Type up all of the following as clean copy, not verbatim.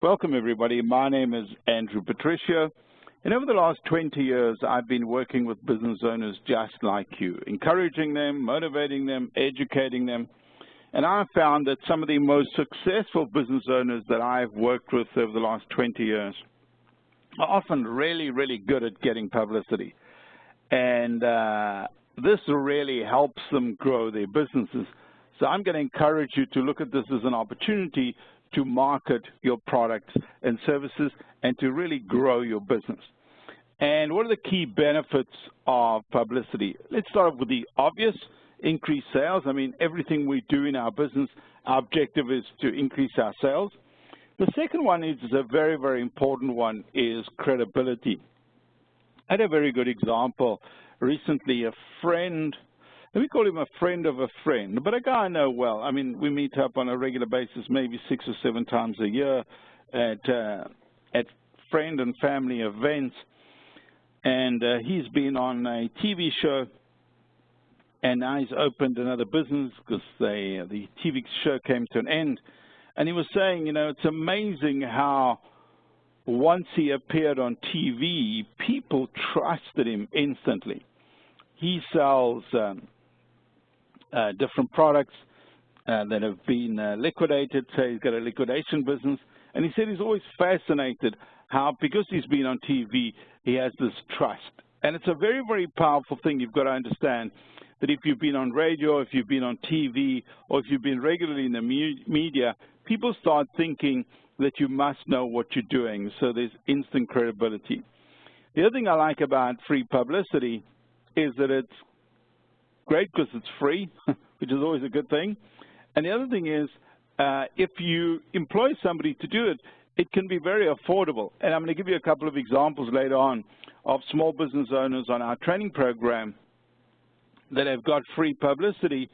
Welcome, everybody. My name is Andrew Patricio, and over the last 20 years, I've been working with business owners just like you, encouraging them, motivating them, educating them, and I've found that some of the most successful business owners that I've worked with over the last 20 years are often really, really good at getting publicity, and this really helps them grow their businesses. So I'm going to encourage you to look at this as an opportunity to market your products and services and to really grow your business. And what are the key benefits of publicity? Let's start with the obvious: increase sales. I mean, everything we do in our business, our objective is to increase our sales. The second one is a very, very important one, is credibility. I had a very good example recently. A friend, let me call him a friend of a friend, but a guy I know well. I mean, we meet up on a regular basis, maybe 6 or 7 times a year at friend and family events. And he's been on a TV show, and now he's opened another business because the TV show came to an end. And he was saying, you know, it's amazing how once he appeared on TV, people trusted him instantly. He sells different products that have been liquidated. So he's got a liquidation business, and he said he's always fascinated how, because he's been on TV, he has this trust. And it's a very, very powerful thing. You've got to understand that if you've been on radio, if you've been on TV, or if you've been regularly in the media, people start thinking that you must know what you're doing, so there's instant credibility. The other thing I like about free publicity is that it's great because it's free, which is always a good thing. And the other thing is, if you employ somebody to do it, it can be very affordable. And I'm going to give you a couple of examples later on of small business owners on our training program that have got free publicity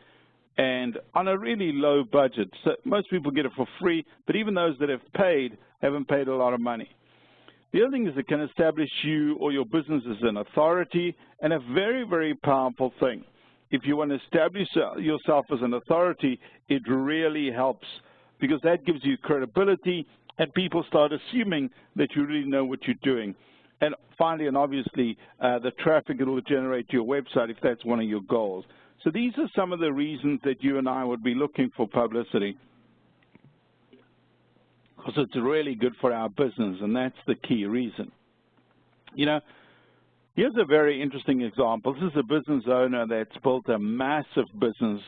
and on a really low budget. So most people get it for free, but even those that have paid haven't paid a lot of money. The other thing is it can establish you or your business as an authority, and a very, very powerful thing. If you want to establish yourself as an authority, it really helps because that gives you credibility and people start assuming that you really know what you're doing. And finally, and obviously, the traffic it will generate to your website if that's one of your goals. So these are some of the reasons that you and I would be looking for publicity, because it's really good for our business, and that's the key reason. You know, here's a very interesting example. This is a business owner that's built a massive business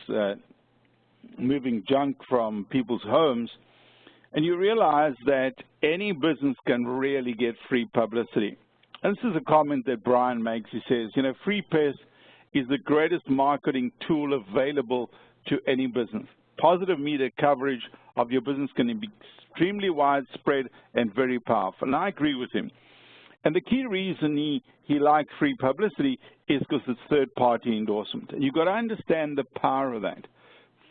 moving junk from people's homes, and you realize that any business can really get free publicity. And this is a comment that Brian makes. He says, you know, free press is the greatest marketing tool available to any business. Positive media coverage of your business can be extremely widespread and very powerful. And I agree with him. And the key reason he likes free publicity is because it's third-party endorsement. And you've got to understand the power of that.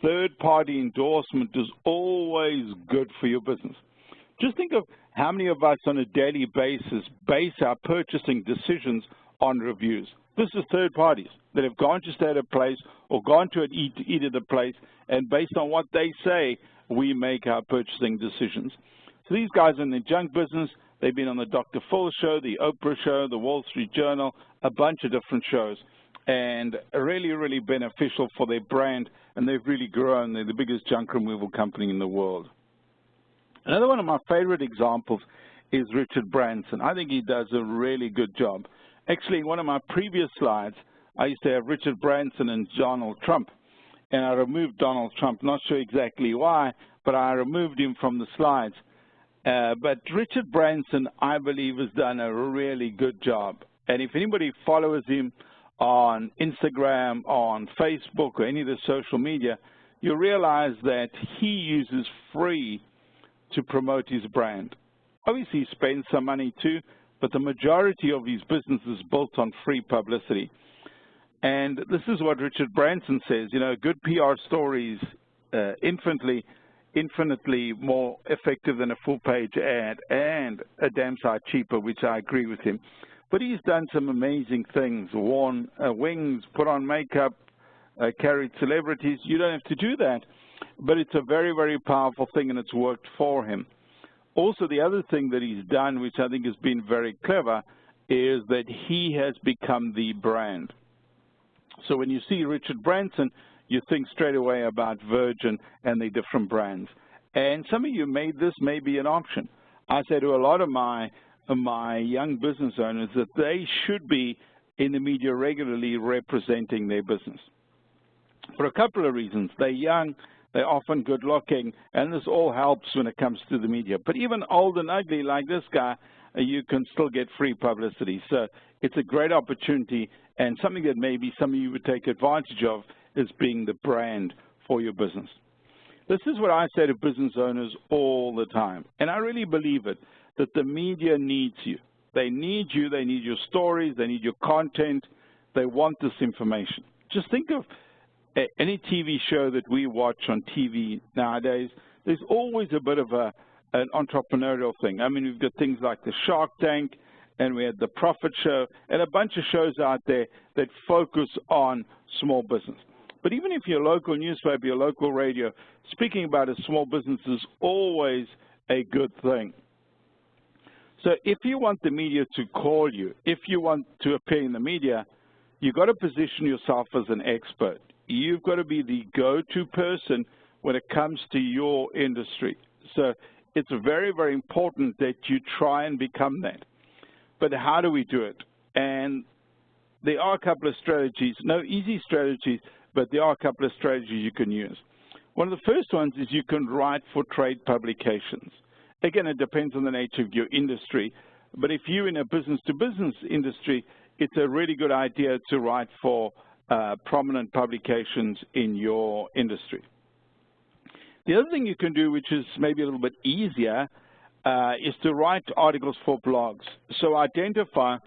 Third-party endorsement is always good for your business. Just think of how many of us on a daily basis base our purchasing decisions on reviews. This is third parties that have gone to stay at a place or gone to eat at a place, and based on what they say, we make our purchasing decisions. So these guys are in the junk business. They've been on the Dr. Phil show, the Oprah show, the Wall Street Journal, a bunch of different shows, and really, really beneficial for their brand, and they've really grown. They're the biggest junk removal company in the world. Another one of my favorite examples is Richard Branson. I think he does a really good job. Actually, in one of my previous slides, I used to have Richard Branson and Donald Trump, and I removed Donald Trump. Not sure exactly why, but I removed him from the slides. But Richard Branson, I believe, has done a really good job. And if anybody follows him on Instagram, on Facebook, or any of the social media, you'll realize that he uses free to promote his brand. Obviously, he spends some money too, but the majority of his business is built on free publicity. And this is what Richard Branson says, you know, good PR stories infinitely more effective than a full-page ad and a damn sight cheaper, which I agree with him. But he's done some amazing things, worn wings, put on makeup, carried celebrities. You don't have to do that, but it's a very, very powerful thing, and it's worked for him. Also, the other thing that he's done, which I think has been very clever, is that he has become the brand. So when you see Richard Branson, you think straight away about Virgin and the different brands. And some of you made this may be an option. I say to a lot of my young business owners that they should be in the media regularly representing their business. For a couple of reasons. They're young, they're often good-looking, and this all helps when it comes to the media. But even old and ugly like this guy, you can still get free publicity. So it's a great opportunity, and something that maybe some of you would take advantage of is being the brand for your business. This is what I say to business owners all the time, and I really believe it, that the media needs you. They need you, they need your stories, they need your content, they want this information. Just think of any TV show that we watch on TV nowadays. There's always a bit of an entrepreneurial thing. I mean, we've got things like the Shark Tank, and we had the Profit Show, and a bunch of shows out there that focus on small business. But even if your local newspaper, your local radio, speaking about a small business is always a good thing. So if you want the media to call you, if you want to appear in the media, you've got to position yourself as an expert. You've got to be the go-to person when it comes to your industry. So it's very, very important that you try and become that. But how do we do it? And there are a couple of strategies, no easy strategies, but there are a couple of strategies you can use. One of the first ones is you can write for trade publications. Again, it depends on the nature of your industry, but if you're in a business-to-business industry, it's a really good idea to write for prominent publications in your industry. The other thing you can do, which is maybe a little bit easier, is to write articles for blogs. So identify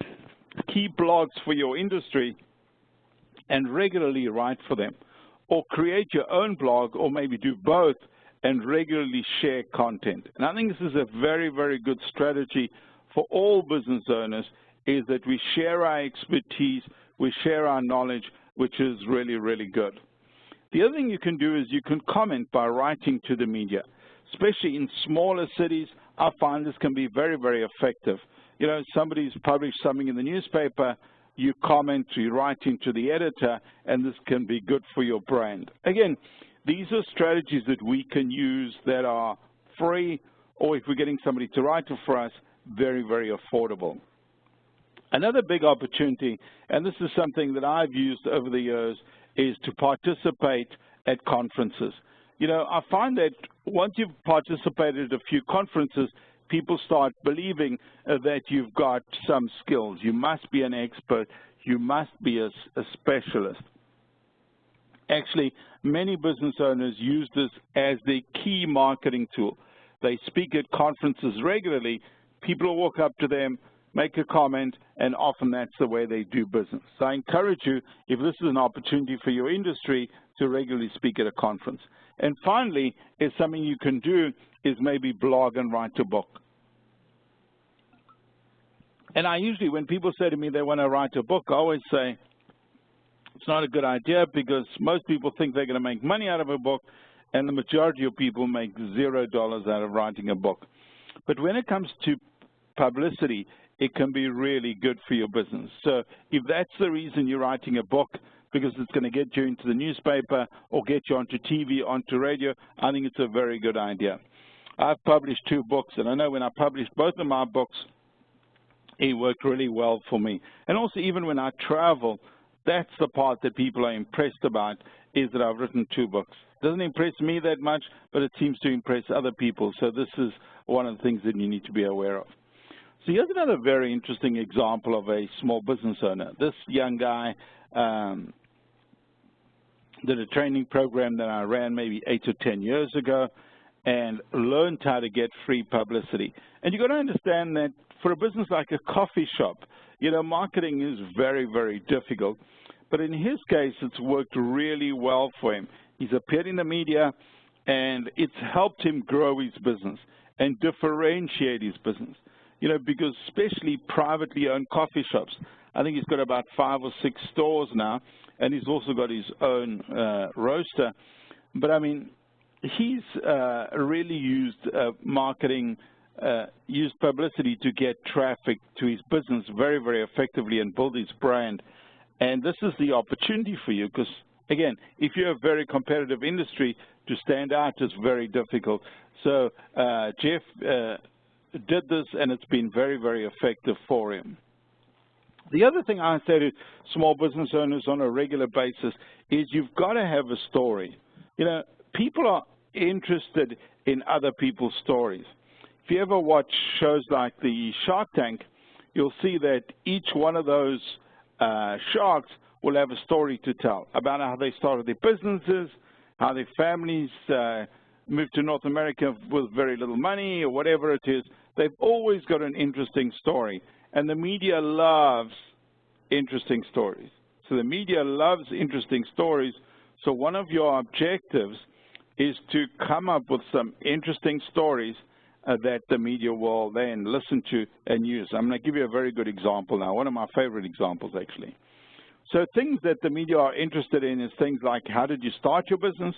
key blogs for your industry and regularly write for them. Or create your own blog, or maybe do both, and regularly share content. And I think this is a very, very good strategy for all business owners, is that we share our expertise, we share our knowledge, which is really, really good. The other thing you can do is you can comment by writing to the media. Especially in smaller cities, I find this can be very, very effective. You know, somebody's published something in the newspaper, you comment, you write into the editor, and this can be good for your brand. Again, these are strategies that we can use that are free, or if we're getting somebody to write it for us, very, very affordable. Another big opportunity, and this is something that I've used over the years, is to participate at conferences. You know, I find that once you've participated at a few conferences, people start believing that you've got some skills. You must be an expert. You must be a specialist. Actually, many business owners use this as their key marketing tool. They speak at conferences regularly. People will walk up to them, make a comment, and often that's the way they do business. So I encourage you, if this is an opportunity for your industry, to regularly speak at a conference. And finally, is something you can do is maybe blog and write a book. And I usually, when people say to me they want to write a book, I always say, it's not a good idea because most people think they're going to make money out of a book, and the majority of people make $0 out of writing a book. But when it comes to publicity, it can be really good for your business. So if that's the reason you're writing a book, because it's going to get you into the newspaper or get you onto TV, onto radio, I think it's a very good idea. I've published 2 books, and I know when I published both of my books, it worked really well for me. And also, even when I travel, that's the part that people are impressed about, is that I've written 2 books. It doesn't impress me that much, but it seems to impress other people. So this is one of the things that you need to be aware of. So here's another very interesting example of a small business owner. This young guy did a training program that I ran maybe 8 or 10 years ago and learned how to get free publicity. And you've got to understand that for a business like a coffee shop, you know, marketing is very, very difficult. But in his case, it's worked really well for him. He's appeared in the media, and it's helped him grow his business and differentiate his business. You know, because especially privately owned coffee shops, I think he's got about 5 or 6 stores now, and he's also got his own roaster. But I mean, he's really used marketing used publicity to get traffic to his business very, very effectively and build his brand. And this is the opportunity for you because, again, if you're a very competitive industry, to stand out is very difficult. So Jeff did this, and it's been very, very effective for him. The other thing I say to small business owners on a regular basis is you've got to have a story. You know, people are interested in other people's stories. If you ever watch shows like the Shark Tank, you'll see that each one of those sharks will have a story to tell about how they started their businesses, how their families moved to North America with very little money or whatever it is. They've always got an interesting story. And the media loves interesting stories. So the media loves interesting stories. So one of your objectives is to come up with some interesting stories that the media will then listen to and use. I'm going to give you a very good example now, one of my favorite examples actually. So things that the media are interested in is things like, how did you start your business?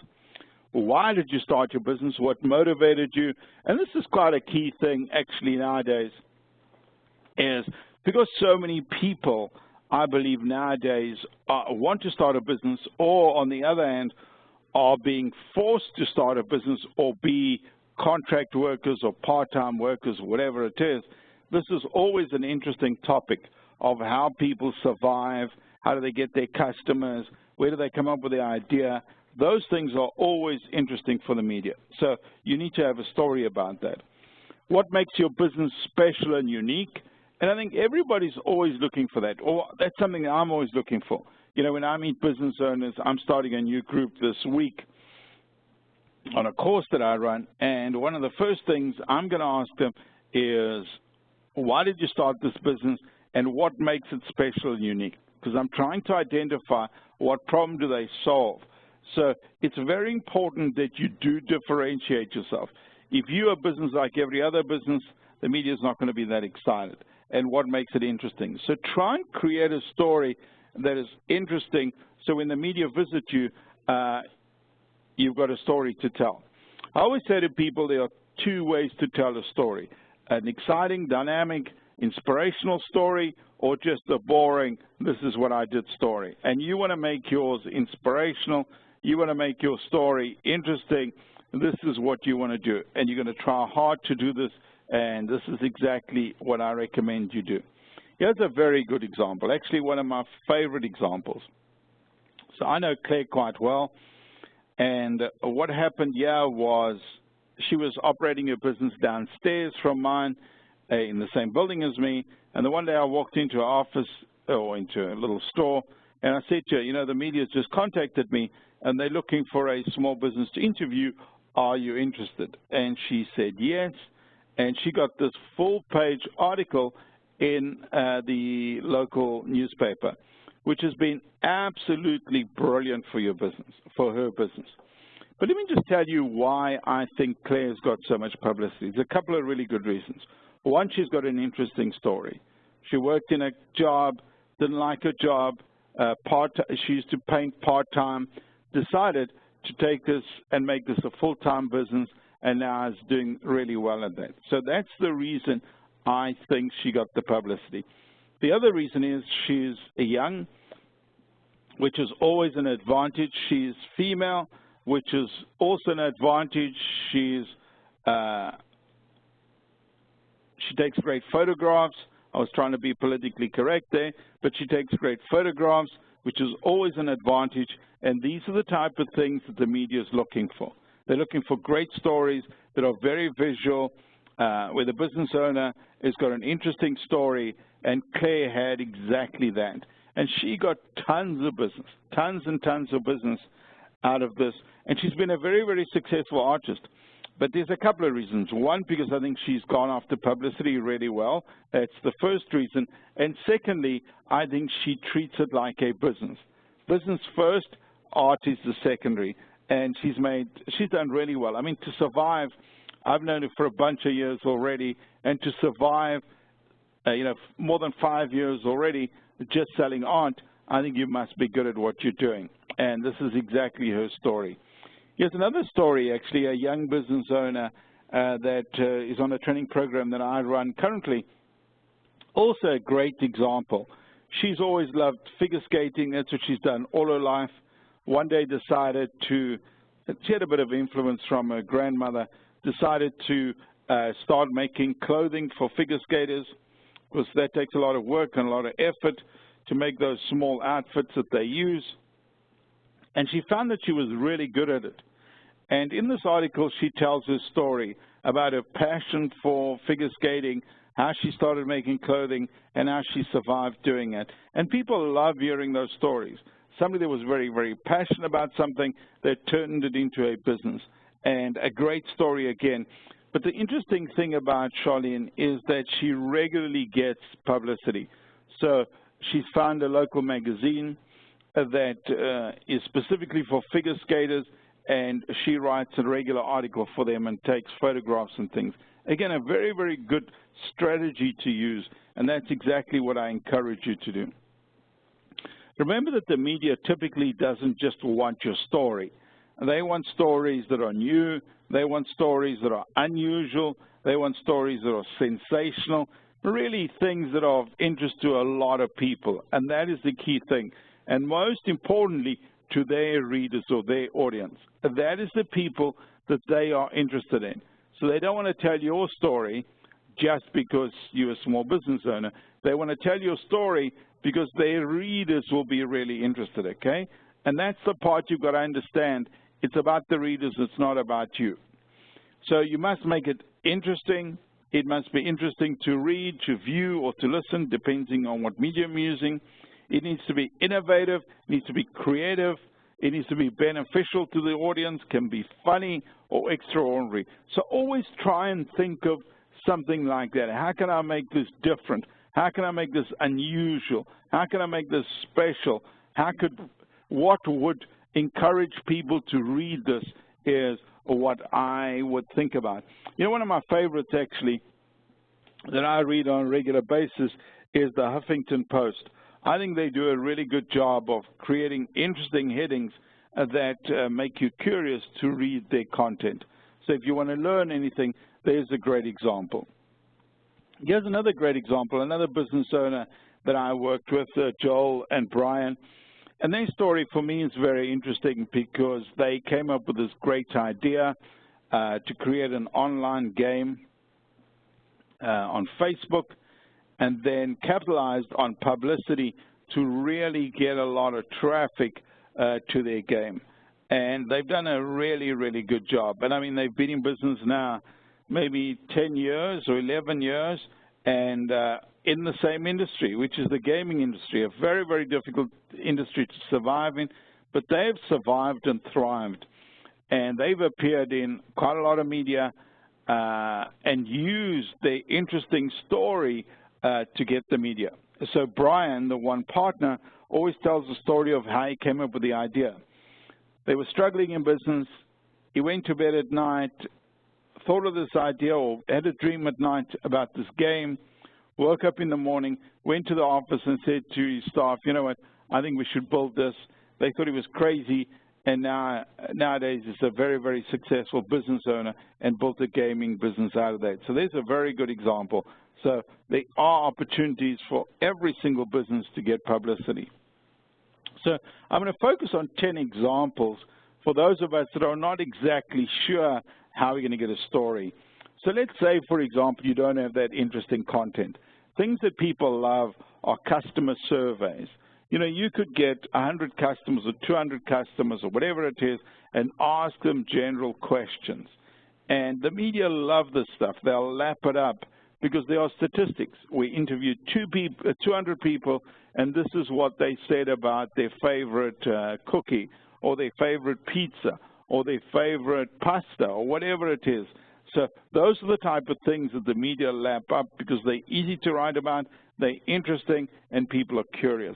Why did you start your business? What motivated you? And this is quite a key thing actually nowadays, is because so many people, I believe nowadays, want to start a business, or on the other hand, are being forced to start a business or be contract workers or part-time workers, whatever it is. This is always an interesting topic of how people survive, how do they get their customers, where do they come up with the idea. Those things are always interesting for the media. So you need to have a story about that. What makes your business special and unique? And I think everybody's always looking for that, or that's something that I'm always looking for. You know, when I meet business owners, I'm starting a new group this week on a course that I run, and one of the first things I'm going to ask them is, why did you start this business, and what makes it special and unique? Because I'm trying to identify what problem do they solve. So it's very important that you do differentiate yourself. If you're a business like every other business, the media is not going to be that excited. And what makes it interesting? So try and create a story that is interesting so when the media visit you, you've got a story to tell. I always say to people there are two ways to tell a story: an exciting, dynamic, inspirational story, or just a boring, this is what I did story. And you want to make yours inspirational, you want to make your story interesting, this is what you want to do. And you're going to try hard to do this, and this is exactly what I recommend you do. Here's a very good example, actually one of my favorite examples. So I know Claire quite well, and what happened here was she was operating her business downstairs from mine in the same building as me, and the one day I walked into her office or into a little store, and I said to her, you know, the media's just contacted me, and they're looking for a small business to interview. Are you interested? And she said yes, and she got this full-page article in the local newspaper, which has been absolutely brilliant for your business, for her business. But let me just tell you why I think Claire's got so much publicity. There's a couple of really good reasons. One, she's got an interesting story. She worked in a job, didn't like her job, she used to paint part-time, decided to take this and make this a full-time business, and now is doing really well at that. So that's the reason I think she got the publicity. The other reason is she's young, which is always an advantage. She's female, which is also an advantage. She takes great photographs. I was trying to be politically correct there, but she takes great photographs, which is always an advantage. And these are the type of things that the media is looking for. They're looking for great stories that are very visual, where the business owner has got an interesting story, and Claire had exactly that. And she got tons of business, tons and tons of business out of this. And she's been a very, very successful artist. But there's a couple of reasons. One, because I think she's gone after publicity really well. That's the first reason. And secondly, I think she treats it like a business. Business first, art is the secondary. And she's done really well. I mean, to survive, I've known her for a bunch of years already, and to survive, you know, more than 5 years already just selling art, I think you must be good at what you're doing. And this is exactly her story. Here's another story, actually, a young business owner that is on a training program that I run currently. Also a great example. She's always loved figure skating. That's what she's done all her life. One day decided to, she had a bit of influence from her grandmother, decided to start making clothing for figure skaters, because that takes a lot of work and a lot of effort to make those small outfits that they use. And she found that she was really good at it. And in this article, she tells her story about her passion for figure skating, how she started making clothing, and how she survived doing it. And people love hearing those stories. Somebody that was very, very passionate about something that turned it into a business. And a great story again. But the interesting thing about Charlene is that she regularly gets publicity. So she's found a local magazine that is specifically for figure skaters, and she writes a regular article for them and takes photographs and things. Again, a very, very good strategy to use, and that's exactly what I encourage you to do. Remember that the media typically doesn't just want your story. They want stories that are new. They want stories that are unusual. They want stories that are sensational, really things that are of interest to a lot of people, and that is the key thing. And most importantly, to their readers or their audience. That is the people that they are interested in. So they don't want to tell your story just because you're a small business owner. They want to tell your story because their readers will be really interested, okay? And that's the part you've got to understand. It's about the readers. It's not about you. So you must make it interesting. It must be interesting to read, to view, or to listen, depending on what medium you're using. It needs to be innovative, it needs to be creative, it needs to be beneficial to the audience, can be funny or extraordinary. So always try and think of something like that. How can I make this different? How can I make this unusual? How can I make this special? What would encourage people to read this is what I would think about. You know, one of my favorites actually that I read on a regular basis is the Huffington Post. I think they do a really good job of creating interesting headings that make you curious to read their content. So if you want to learn anything, there's a great example. Here's another great example, another business owner that I worked with, Joel and Brian. And their story for me is very interesting because they came up with this great idea to create an online game on Facebook, and then capitalized on publicity to really get a lot of traffic to their game. And they've done a really, really good job. And I mean, they've been in business now maybe 10 years or 11 years, and in the same industry, which is the gaming industry, a very, very difficult industry to survive in, but they've survived and thrived. And they've appeared in quite a lot of media and used their interesting story to get the media. So Brian, the one partner, always tells the story of how he came up with the idea. They were struggling in business. He went to bed at night, thought of this idea or had a dream at night about this game, woke up in the morning, went to the office and said to his staff, you know what, I think we should build this. They thought he was crazy, and nowadays he's a very, very successful business owner and built a gaming business out of that. So there's a very good example. So there are opportunities for every single business to get publicity. So I'm going to focus on 10 examples for those of us that are not exactly sure how we're going to get a story. So let's say, for example, you don't have that interesting content. Things that people love are customer surveys. You know, you could get 100 customers or 200 customers or whatever it is and ask them general questions. And the media love this stuff. They'll lap it up because there are statistics. We interviewed 200 people, and this is what they said about their favorite cookie or their favorite pizza or their favorite pasta or whatever it is. So those are the type of things that the media lap up because they're easy to write about, they're interesting, and people are curious.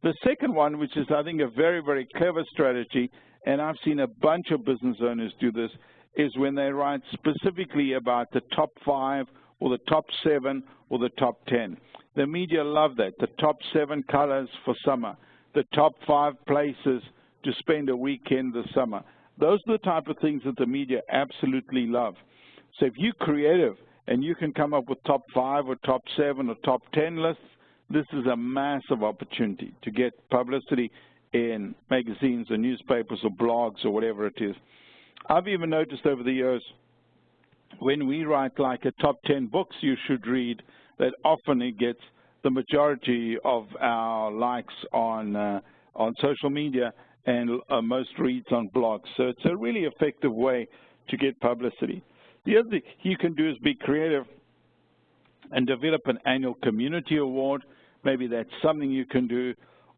The second one, which is I think a very, very clever strategy, and I've seen a bunch of business owners do this, is when they write specifically about the top 5 or the top 7 or the top 10. The media love that, the top 7 colors for summer, the top 5 places to spend a weekend this summer. Those are the type of things that the media absolutely love. So if you're creative and you can come up with top 5 or top 7 or top 10 lists, this is a massive opportunity to get publicity in magazines or newspapers or blogs or whatever it is. I've even noticed over the years when we write like a top 10 books you should read, that often it gets the majority of our likes on social media and most reads on blogs. So it's a really effective way to get publicity. The other thing you can do is be creative and develop an annual community award. Maybe that's something you can do,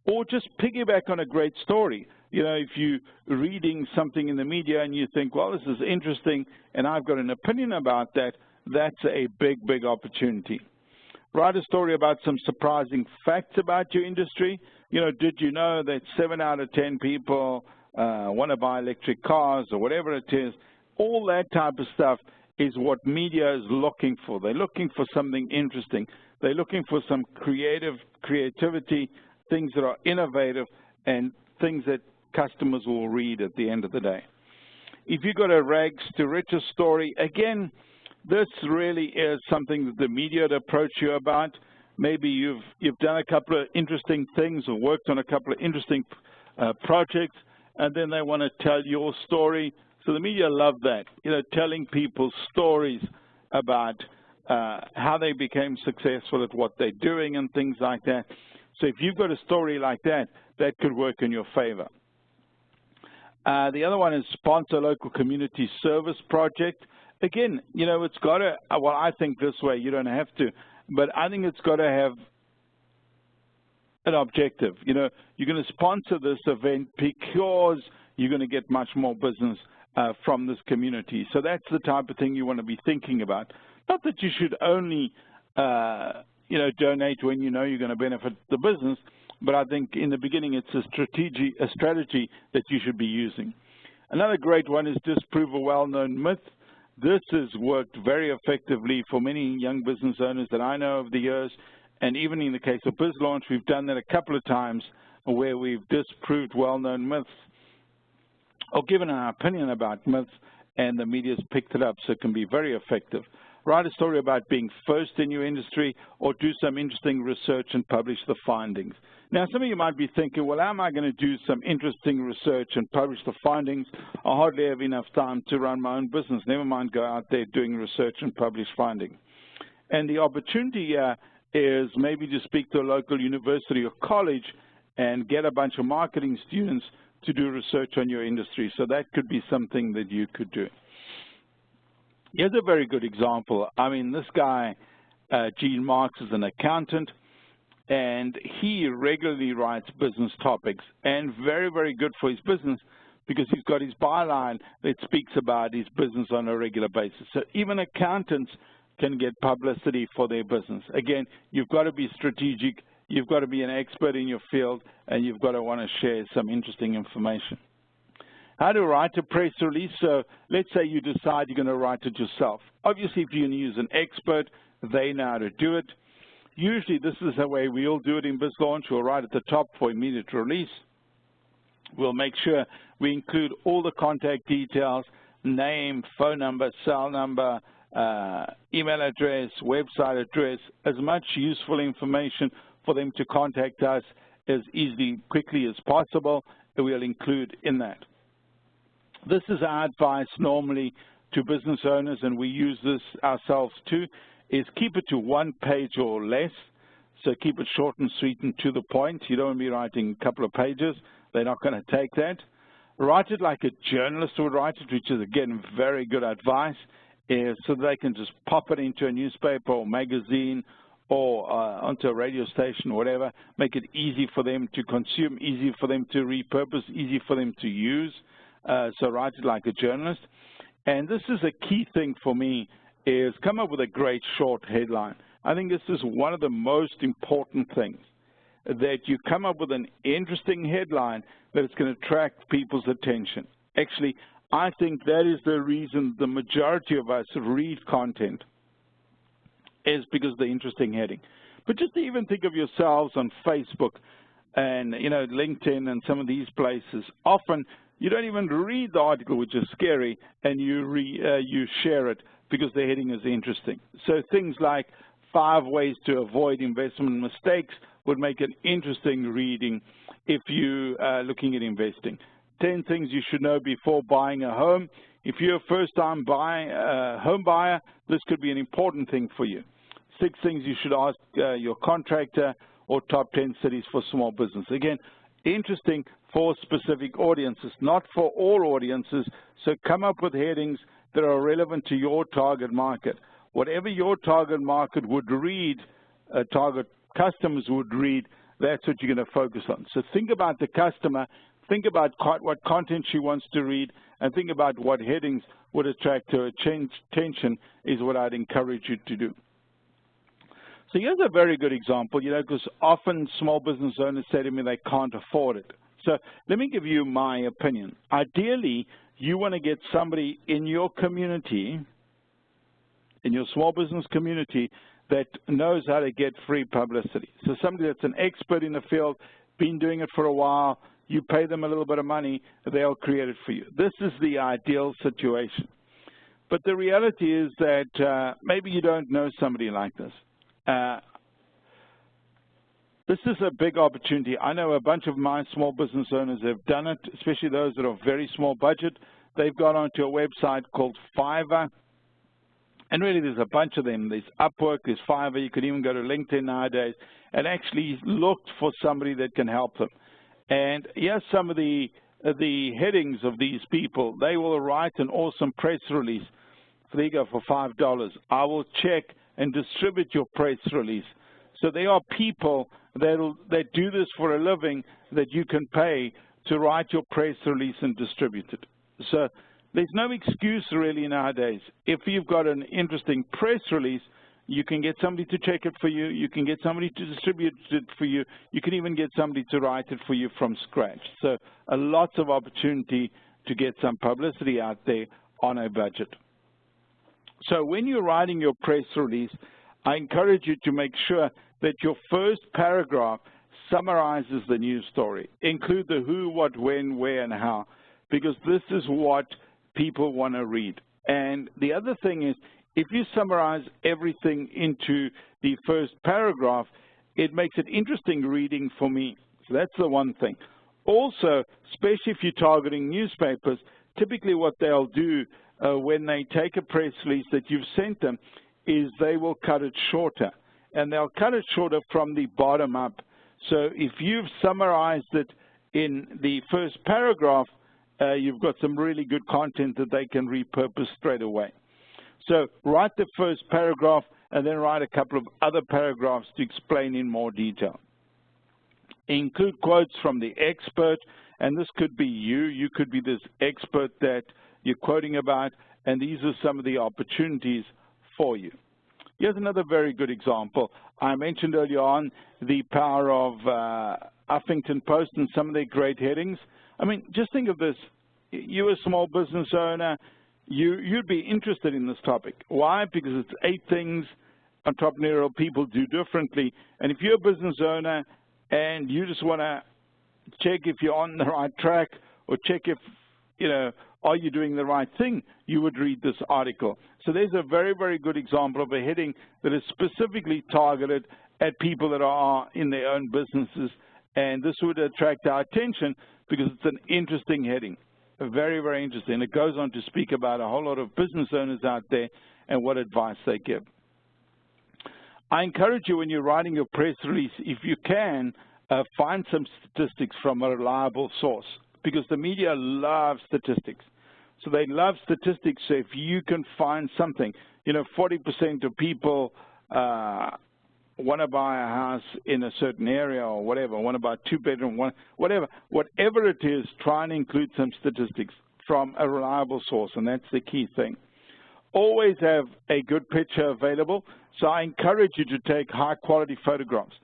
or just piggyback on a great story. You know, if you're reading something in the media and you think, well, this is interesting and I've got an opinion about that, that's a big, big opportunity. Write a story about some surprising facts about your industry. You know, did you know that 7 out of 10 people want to buy electric cars or whatever it is? All that type of stuff is what media is looking for. They're looking for something interesting. They're looking for some creativity, things that are innovative, and things that customers will read at the end of the day. If you've got a rags to riches story, again, this really is something that the media would approach you about. Maybe you've done a couple of interesting things or worked on a couple of interesting projects, and then they want to tell your story. So the media love that, you know, telling people stories about how they became successful at what they're doing and things like that. So if you've got a story like that, that could work in your favor. The other one is sponsor a local community service project. Again, you know, it's got to, well, I think this way, you don't have to, but I think it's got to have an objective. You know, you're going to sponsor this event because you're going to get much more business from this community. So that's the type of thing you want to be thinking about. Not that you should only, you know, donate when you know you're going to benefit the business, but I think in the beginning it's a strategy that you should be using. Another great one is disprove a well-known myth. This has worked very effectively for many young business owners that I know over the years, and even in the case of BizLaunch, we've done that a couple of times where we've disproved well-known myths or given our opinion about myths, and the media's picked it up, so it can be very effective. Write a story about being first in your industry, or do some interesting research and publish the findings. Now, some of you might be thinking, well, how am I going to do some interesting research and publish the findings? I hardly have enough time to run my own business. Never mind go out there doing research and publish findings. And the opportunity here is maybe to speak to a local university or college and get a bunch of marketing students to do research on your industry. So that could be something that you could do. Here's a very good example. I mean, this guy, Gene Marks, is an accountant, and he regularly writes business topics, and very, very good for his business because he's got his byline that speaks about his business on a regular basis. So even accountants can get publicity for their business. Again, you've got to be strategic, you've got to be an expert in your field, and you've got to want to share some interesting information. How to write a press release. So let's say you decide you're going to write it yourself. Obviously, if you can use an expert, they know how to do it. Usually, this is the way we'll do it in BizLaunch. We'll write at the top for immediate release. We'll make sure we include all the contact details, name, phone number, cell number, email address, website address, as much useful information for them to contact us as easily, quickly as possible, that we'll include in that. This is our advice normally to business owners, and we use this ourselves too, is keep it to 1 page or less. So keep it short and sweet and to the point. You don't want to be writing a couple of pages. They're not going to take that. Write it like a journalist would write it, which is, again, very good advice, is so they can just pop it into a newspaper or magazine or onto a radio station or whatever, make it easy for them to consume, easy for them to repurpose, easy for them to use. So write it like a journalist. And this is a key thing for me, is come up with a great short headline. I think this is one of the most important things, that you come up with an interesting headline that is going to attract people's attention. Actually, I think that is the reason the majority of us read content, is because of the interesting heading. But just even think of yourselves on Facebook and, you know, LinkedIn and some of these places. Often you don't even read the article, which is scary, and you share it because the heading is interesting. So things like 5 ways to avoid investment mistakes would make an interesting reading if you are looking at investing. 10 things you should know before buying a home. If you're a first-time home buyer, this could be an important thing for you. 6 things you should ask your contractor, or top 10 cities for small business. Again, interesting for specific audiences, not for all audiences, so come up with headings that are relevant to your target market. Whatever your target market would read, target customers would read, that's what you're going to focus on. So think about the customer, think about what content she wants to read, and think about what headings would attract her attention is what I'd encourage you to do. So here's a very good example, because often small business owners say to me they can't afford it. So let me give you my opinion. Ideally, you want to get somebody in your community, in your small business community, that knows how to get free publicity. So somebody that's an expert in the field, been doing it for a while, you pay them a little bit of money, they'll create it for you. This is the ideal situation. But the reality is that maybe you don't know somebody like this. This is a big opportunity. I know a bunch of my small business owners have done it, especially those that are very small budget. They've gone onto a website called Fiverr, and really there's a bunch of them. There's Upwork, there's Fiverr. You could even go to LinkedIn nowadays and actually look for somebody that can help them. And here's some of the headings of these people. They will write an awesome press release. There you go, for $5. I will check and distribute your press release. So there are people that do this for a living that you can pay to write your press release and distribute it. So there's no excuse really nowadays. If you've got an interesting press release, you can get somebody to check it for you. You can get somebody to distribute it for you. You can even get somebody to write it for you from scratch. So a lot of opportunity to get some publicity out there on a budget. So when you're writing your press release, I encourage you to make sure that your first paragraph summarizes the news story. Include the who, what, when, where, and how, because this is what people want to read. And the other thing is, if you summarize everything into the first paragraph, it makes it interesting reading for me. So that's the one thing. Also, especially if you're targeting newspapers, typically what they'll do when they take a press release that you've sent them is they will cut it shorter. And they'll cut it shorter from the bottom up. So if you've summarized it in the first paragraph, you've got some really good content that they can repurpose straight away. So write the first paragraph and then write a couple of other paragraphs to explain in more detail. Include quotes from the expert, and this could be you. You could be this expert that you're quoting about, and these are some of the opportunities for you. Here's another very good example. I mentioned earlier on the power of Huffington Post and some of their great headings. I mean, just think of this. You're a small business owner. You'd be interested in this topic. Why? Because it's 8 things entrepreneurial people do differently. And if you're a business owner and you just want to check if you're on the right track or check if, are you doing the right thing, you would read this article. So there's a very, very good example of a heading that is specifically targeted at people that are in their own businesses. And this would attract our attention because it's an interesting heading. Very, very interesting. It goes on to speak about a whole lot of business owners out there and what advice they give. I encourage you when you're writing your press release, if you can, find some statistics from a reliable source, because the media loves statistics. So they love statistics. So if you can find something, 40% of people want to buy a house in a certain area or whatever, want to buy a 2-bedroom, whatever it is, try and include some statistics from a reliable source, and that's the key thing. Always have a good picture available, so I encourage you to take high-quality photographs.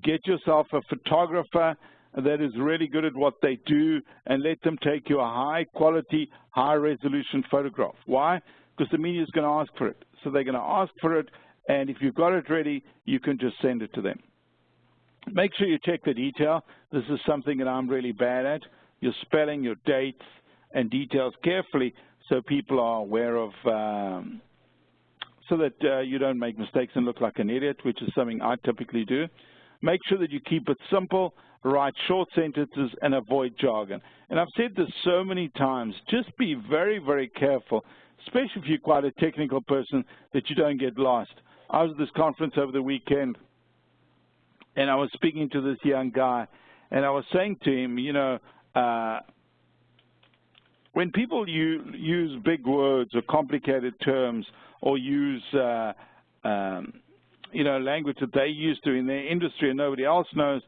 Get yourself a photographer that is really good at what they do, and let them take you a high-quality, high-resolution photograph. Why? Because the media is going to ask for it. So they're going to ask for it, and if you've got it ready, you can just send it to them. Make sure you check the detail. This is something that I'm really bad at. Your spelling, your dates, and details carefully so people are aware of so that you don't make mistakes and look like an idiot, which is something I typically do. Make sure that you keep it simple, write short sentences, and avoid jargon. And I've said this so many times, just be very, very careful, especially if you're quite a technical person, that you don't get lost. I was at this conference over the weekend, and I was speaking to this young guy, and I was saying to him, you know, when people use big words or complicated terms or use, you know, language that they used to in their industry and nobody else knows,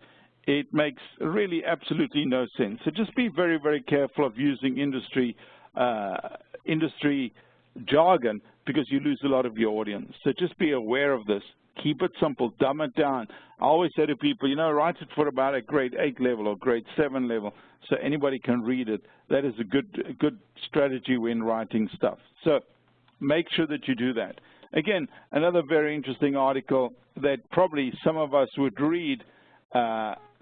it makes really absolutely no sense. So just be very, very careful of using industry jargon, because you lose a lot of your audience. So just be aware of this. Keep it simple, dumb it down. I always say to people, you know, write it for about a grade 8 level or grade 7 level so anybody can read it. That is a good strategy when writing stuff. So make sure that you do that. Again, another very interesting article that probably some of us would read,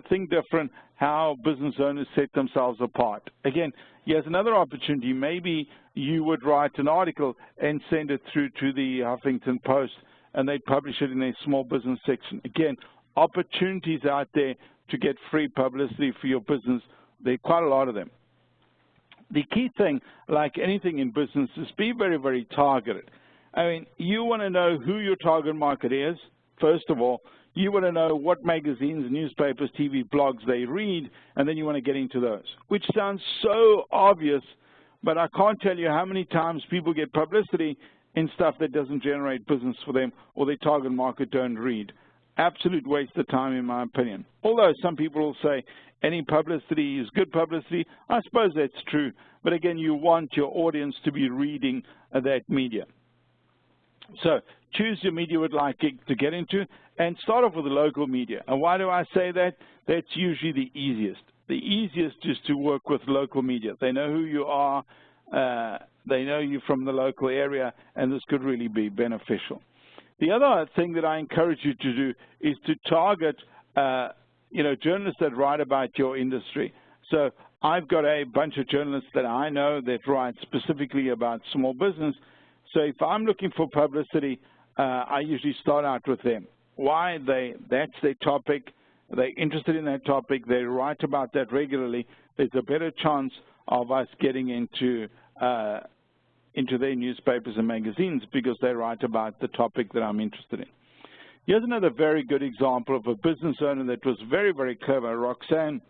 Think Different, How Business Owners Set Themselves Apart. Again, here's another opportunity. Maybe you would write an article and send it through to the Huffington Post, and they'd publish it in their small business section. Again, opportunities out there to get free publicity for your business. There are quite a lot of them. The key thing, like anything in business, is be very, very targeted. I mean, you want to know who your target market is, first of all. You want to know what magazines, newspapers, TV, blogs they read, and then you want to get into those, which sounds so obvious, but I can't tell you how many times people get publicity in stuff that doesn't generate business for them or their target market don't read. Absolute waste of time, in my opinion. Although some people will say any publicity is good publicity. I suppose that's true. But again, you want your audience to be reading that media. So choose your media you would like to get into and start off with the local media. And why do I say that? That's usually the easiest. The easiest is to work with local media. They know who you are. They know you from the local area, and this could really be beneficial. The other thing that I encourage you to do is to target, you know, journalists that write about your industry. So I've got a bunch of journalists that I know that write specifically about small business. So if I'm looking for publicity, I usually start out with them. Why? That's their topic. They're interested in that topic. They write about that regularly. There's a better chance of us getting into their newspapers and magazines because they write about the topic that I'm interested in. Here's another very good example of a business owner that was very, very clever. Roxanne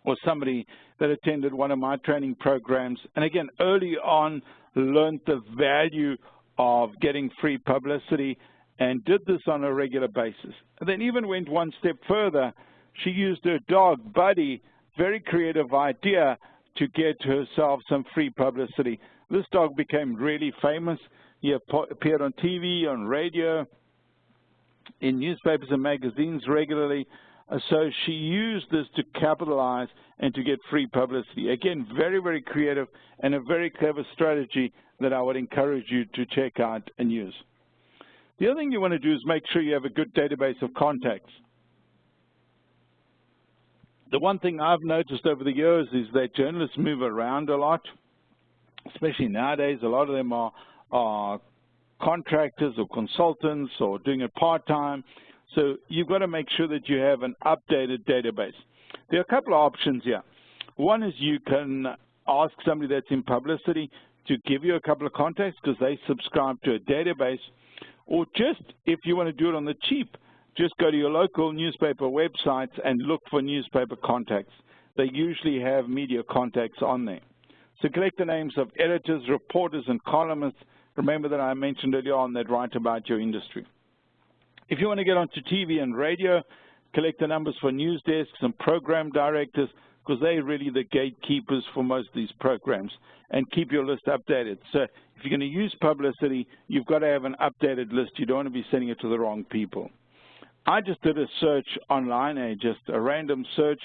was somebody that attended one of my training programs, and again, early on learned the value of getting free publicity and did this on a regular basis. And then even went one step further. She used her dog, Buddy, very creative idea to get herself some free publicity. This dog became really famous. He appeared on TV, on radio, in newspapers and magazines regularly. So she used this to capitalize and to get free publicity. Again, very, very creative and a very clever strategy that I would encourage you to check out and use. The other thing you want to do is make sure you have a good database of contacts. The one thing I've noticed over the years is that journalists move around a lot, especially nowadays. A lot of them are contractors or consultants or doing it part-time. So you've got to make sure that you have an updated database. There are a couple of options here. One is you can ask somebody that's in publicity to give you a couple of contacts because they subscribe to a database. Or just, if you want to do it on the cheap, just go to your local newspaper websites and look for newspaper contacts. They usually have media contacts on there. So collect the names of editors, reporters, and columnists. Remember that I mentioned earlier on that write about your industry. If you want to get onto TV and radio, collect the numbers for news desks and program directors because they're really the gatekeepers for most of these programs, and keep your list updated. So if you're going to use publicity, you've got to have an updated list. You don't want to be sending it to the wrong people. I just did a search online, just a random search,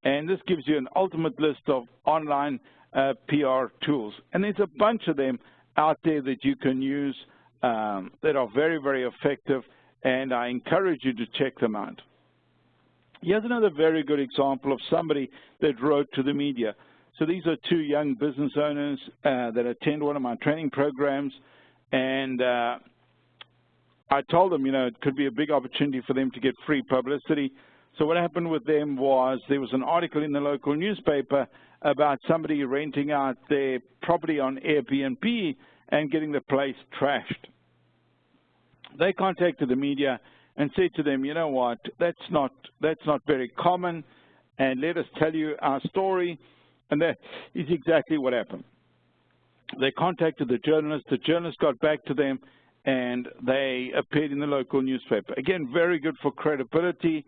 and this gives you an ultimate list of online PR tools. And there's a bunch of them out there that you can use that are very, very effective, and I encourage you to check them out. Here's another very good example of somebody that wrote to the media. So these are two young business owners that attend one of my training programs, and I told them, it could be a big opportunity for them to get free publicity. So what happened with them was there was an article in the local newspaper about somebody renting out their property on Airbnb and getting the place trashed. They contacted the media and said to them, you know what, that's not very common, and let us tell you our story. And that is exactly what happened. They contacted the journalist got back to them, and they appeared in the local newspaper. Again, very good for credibility,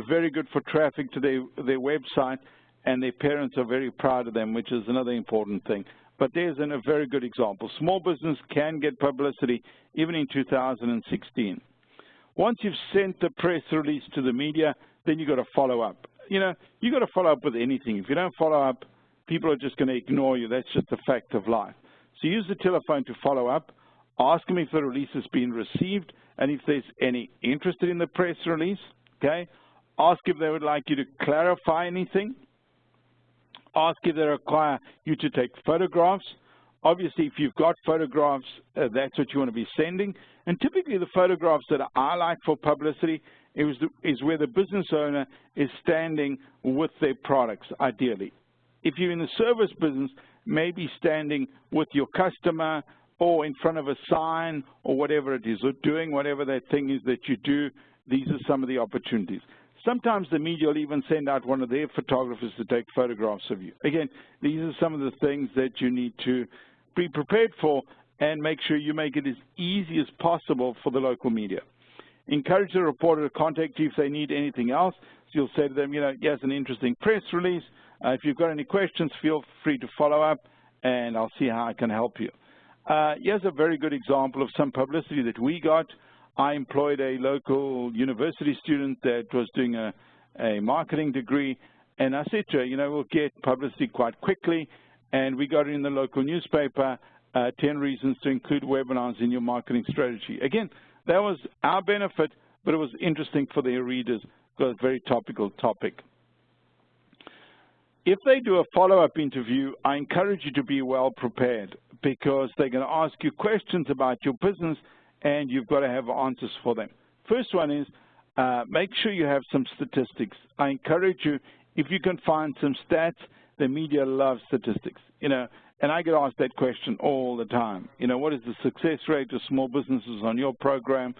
very good for traffic to their website, and their parents are very proud of them, which is another important thing. But there's a very good example. Small business can get publicity even in 2016. Once you've sent the press release to the media, then you've got to follow up. You've got to follow up with anything. If you don't follow up, people are just going to ignore you. That's just a fact of life. So use the telephone to follow up. Ask them if the release has been received and if there's any interest in the press release. Okay? Ask if they would like you to clarify anything. Ask if they require you to take photographs. Obviously, if you've got photographs, that's what you want to be sending. And typically, the photographs that I like for publicity is where the business owner is standing with their products, ideally. If you're in the service business, maybe standing with your customer or in front of a sign or whatever it is, or doing whatever that thing is that you do. These are some of the opportunities. Sometimes the media will even send out one of their photographers to take photographs of you. Again, these are some of the things that you need to be prepared for and make sure you make it as easy as possible for the local media. Encourage the reporter to contact you if they need anything else. So you'll say to them, here's an interesting press release. If you've got any questions, feel free to follow up, and I'll see how I can help you. Here's a very good example of some publicity that we got. I employed a local university student that was doing a marketing degree, and I said to her, we'll get publicity quite quickly, and we got it in the local newspaper, 10 reasons to include webinars in your marketing strategy. Again, that was our benefit, but it was interesting for their readers because it's a very topical topic. If they do a follow-up interview, I encourage you to be well prepared because they're going to ask you questions about your business, and you've got to have answers for them. First one is make sure you have some statistics. I encourage you, if you can find some stats, the media loves statistics, and I get asked that question all the time. What is the success rate of small businesses on your program?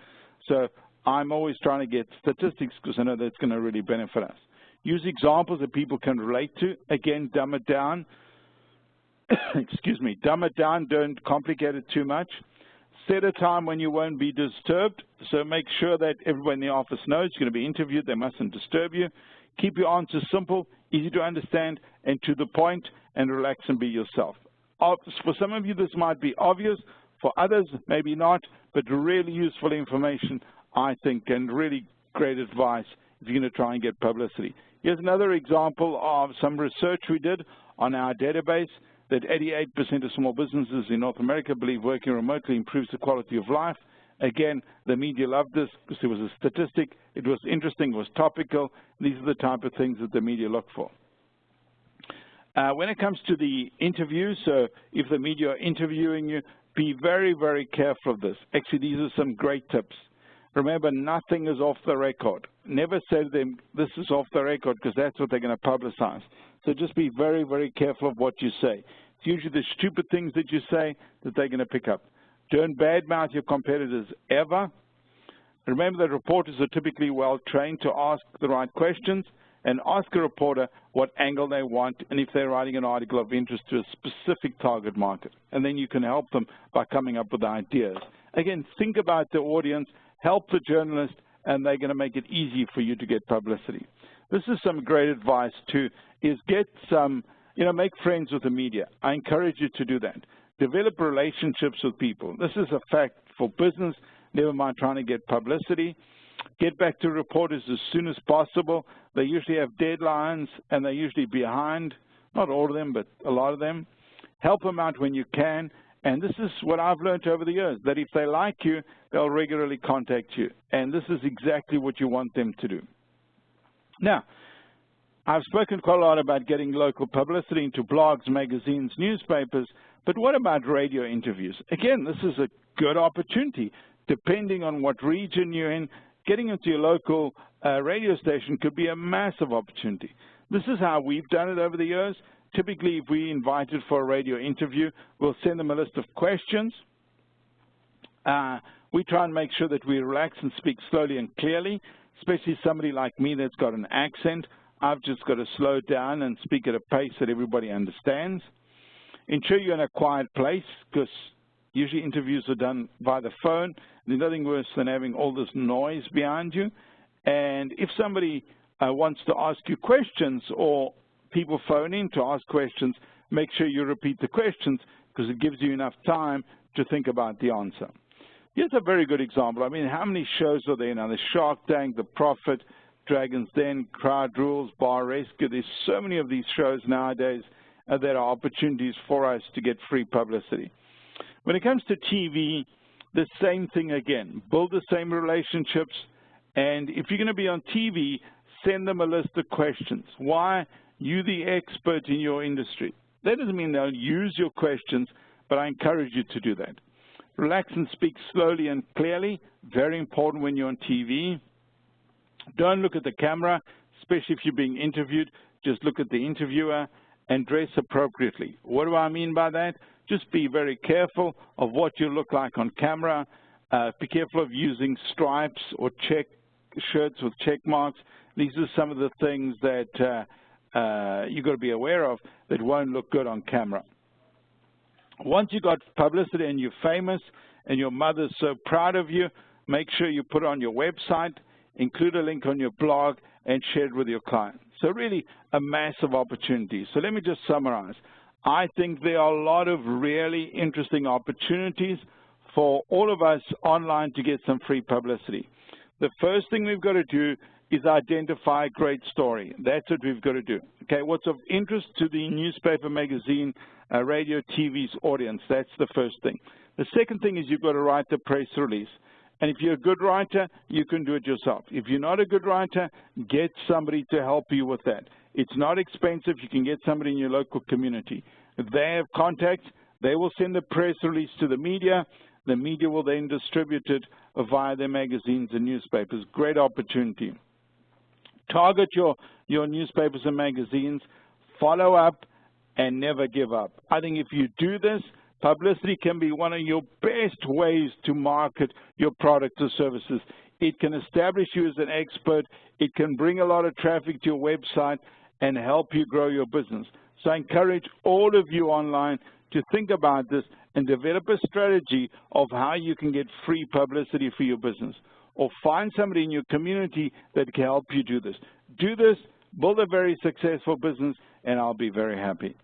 So I'm always trying to get statistics because I know that's going to really benefit us. Use examples that people can relate to. Again, dumb it down. Excuse me, dumb it down, don't complicate it too much. Set a time when you won't be disturbed, so make sure that everyone in the office knows you're going to be interviewed. They mustn't disturb you. Keep your answers simple, easy to understand, and to the point, and relax and be yourself. For some of you, this might be obvious. For others, maybe not, but really useful information, I think, and really great advice if you're going to try and get publicity. Here's another example of some research we did on our database that 88% of small businesses in North America believe working remotely improves the quality of life. Again, the media loved this because it was a statistic. It was interesting. It was topical. These are the type of things that the media look for. When it comes to the interview, so if the media are interviewing you, be very, very careful of this. Actually, these are some great tips. Remember, nothing is off the record. Never say to them, this is off the record, because that's what they're going to publicize. So just be very, very careful of what you say. It's usually the stupid things that you say that they're going to pick up. Don't badmouth your competitors ever. Remember that reporters are typically well-trained to ask the right questions, and ask a reporter what angle they want and if they're writing an article of interest to a specific target market. And then you can help them by coming up with ideas. Again, think about the audience, help the journalist, and they're going to make it easy for you to get publicity. This is some great advice too, is get some, make friends with the media. I encourage you to do that. Develop relationships with people. This is a fact for business, never mind trying to get publicity. Get back to reporters as soon as possible. They usually have deadlines and they're usually behind, not all of them, but a lot of them. Help them out when you can. And this is what I've learned over the years, that if they like you, they'll regularly contact you. And this is exactly what you want them to do. Now, I've spoken quite a lot about getting local publicity into blogs, magazines, newspapers, but what about radio interviews? Again, this is a good opportunity depending on what region you're in, getting into your local radio station could be a massive opportunity. This is how we've done it over the years. Typically, if we invited for a radio interview, we'll send them a list of questions. We try and make sure that we relax and speak slowly and clearly, especially somebody like me that's got an accent. I've just got to slow down and speak at a pace that everybody understands. Ensure you're in a quiet place, because usually interviews are done by the phone. There's nothing worse than having all this noise behind you. And if somebody wants to ask you questions, or people phone in to ask questions, make sure you repeat the questions, because it gives you enough time to think about the answer. Here's a very good example. I mean, how many shows are there now? The Shark Tank, The Profit, Dragon's Den, Crowd Rules, Bar Rescue. There's so many of these shows nowadays that are opportunities for us to get free publicity. When it comes to TV, the same thing again. Build the same relationships, and if you're going to be on TV, send them a list of questions. Why? You're the expert in your industry. That doesn't mean they'll use your questions, but I encourage you to do that. Relax and speak slowly and clearly. Very important when you're on TV. Don't look at the camera, especially if you're being interviewed. Just look at the interviewer and dress appropriately. What do I mean by that? Just be very careful of what you look like on camera. Be careful of using stripes or check shirts with check marks. These are some of the things that you've got to be aware of that won't look good on camera. Once you got publicity and you're famous and your mother's so proud of you, make sure you put it on your website, include a link on your blog, and share it with your clients. So really a massive opportunity. So let me just summarize. I think there are a lot of really interesting opportunities for all of us online to get some free publicity. The first thing we've got to do is identify a great story. That's what we've got to do. Okay, what's of interest to the newspaper, magazine, radio, TV's audience? That's the first thing. The second thing is you've got to write the press release. And if you're a good writer, you can do it yourself. If you're not a good writer, get somebody to help you with that. It's not expensive. You can get somebody in your local community. If they have contacts, they will send a press release to the media. The media will then distribute it via their magazines and newspapers. Great opportunity. Target your newspapers and magazines. Follow up and never give up. I think if you do this, publicity can be one of your best ways to market your products or services. It can establish you as an expert. It can bring a lot of traffic to your website and help you grow your business. So I encourage all of you online to think about this and develop a strategy of how you can get free publicity for your business, or find somebody in your community that can help you do this. Do this, build a very successful business, and I'll be very happy.